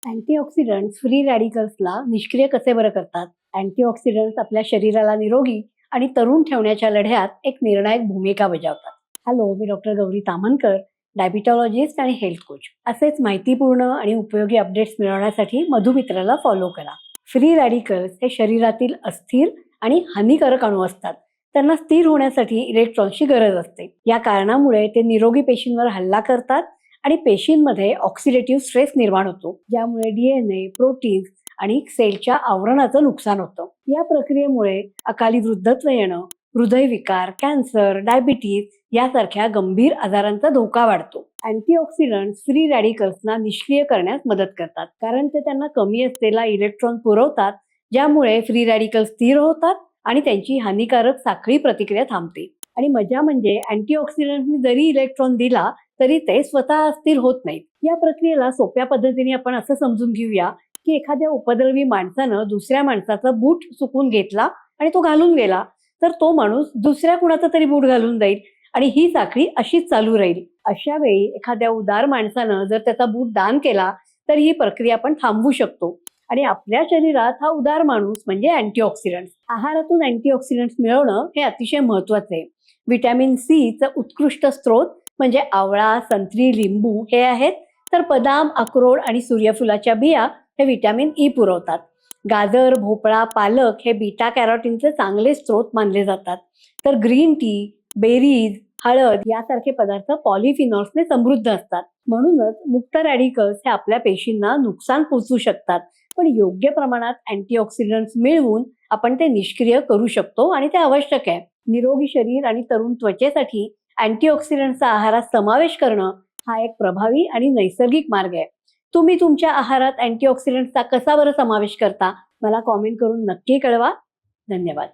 Antioxidants free रॅडिकल्सला निष्क्रिय कसे बरं करतात? अँटीऑक्सिडंट्स आपल्या शरीराला निरोगी आणि तरुण ठेवण्याच्या लढ्यात एक निर्णायक भूमिका बजावतात. हॅलो, मी डॉक्टर गौरी ताम्हनकर, डायबिटॉलॉजिस्ट आणि हेल्थ कोच. असेच माहितीपूर्ण आणि उपयोगी अपडेट्स मिळवण्यासाठी मधुमित्राला फॉलो करा. फ्री रॅडिकल्स हे शरीरातील अस्थिर आणि हानिकारक अणू असतात. त्यांना स्थिर होण्यासाठी इलेक्ट्रॉन्सची गरज असते. या कारणामुळे ते निरोगी पेशींवर हल्ला करतात आणि पेशींमध्ये ऑक्सिडेटिव्ह स्ट्रेस निर्माण होतो, ज्यामुळे डीएनए, प्रोटीन्स आणि सेलच्या आवरणाचं नुकसान होतं. या प्रक्रियेमुळे अकाली वृद्धत्व येणं, हृदयविकार, कॅन्सर, डायबिटीज यासारख्या गंभीर आजारांचा धोका वाढतो. अँटीऑक्सिडंट्स फ्री रॅडिकल्सना निष्क्रिय करण्यास मदत करतात, कारण ते त्यांना कमी असलेला इलेक्ट्रॉन पुरवतात, ज्यामुळे फ्री रॅडिकल्स स्थिर होतात आणि त्यांची हानिकारक साखळी प्रतिक्रिया थांबते. आणि मजा म्हणजे अँटीऑक्सिडंटनी जरी इलेक्ट्रॉन दिला तरी ते स्वतः अस्थिर होत नाहीत. या प्रक्रियेला सोप्या पद्धतीने आपण असं समजून घेऊया की एखाद्या उपद्रवी माणसानं दुसऱ्या माणसाचा बूट चुकून घेतला आणि तो घालून गेला, तर तो माणूस दुसऱ्या कुणाचा तरी बूट घालून जाईल आणि ही साखळी अशीच चालू राहील. अशा वेळी एखाद्या उदार माणसानं जर त्याचा बूट दान केला तर ही प्रक्रिया आपण थांबवू शकतो. आणि आपल्या शरीरात हा उदार माणूस म्हणजे अँटीऑक्सिडंट्स. आहारातून अँटीऑक्सिडंट्स मिळवणं हे अतिशय महत्वाचे आहे. व्हिटॅमिन सी चा उत्कृष्ट स्रोत म्हणजे आवळा, संत्री, लिंबू हे आहेत. तर बदाम, अक्रोड आणि सूर्यफुलाच्या बिया हे व्हिटॅमिन ई पुरवतात. गाजर, भोपळा, पालक हे बीटा कॅरोटीनचे चांगले स्रोत मानले जातात. तर ग्रीन टी, बेरीज, हळद यासारखे पदार्थ पॉलिफिनॉल्सने समृद्ध असतात. म्हणूनच मुक्त रॅडिकल्स हे आपल्या पेशींना नुकसान पोहोचवू शकतात, पण योग्य प्रमाणात अँटीऑक्सिडंट्स मिळवून आपण ते निष्क्रिय करू शकतो आणि ते आवश्यक आहे. निरोगी शरीर आणि तरुण त्वचेसाठी अँटीऑक्सिडंटचा आहारात समावेश करणं हा एक प्रभावी आणि नैसर्गिक मार्ग आहे. तुम्ही तुमच्या आहारात अँटीऑक्सिडंटचा कसा बरं समावेश करता? मला कॉमेंट करून नक्की कळवा. धन्यवाद.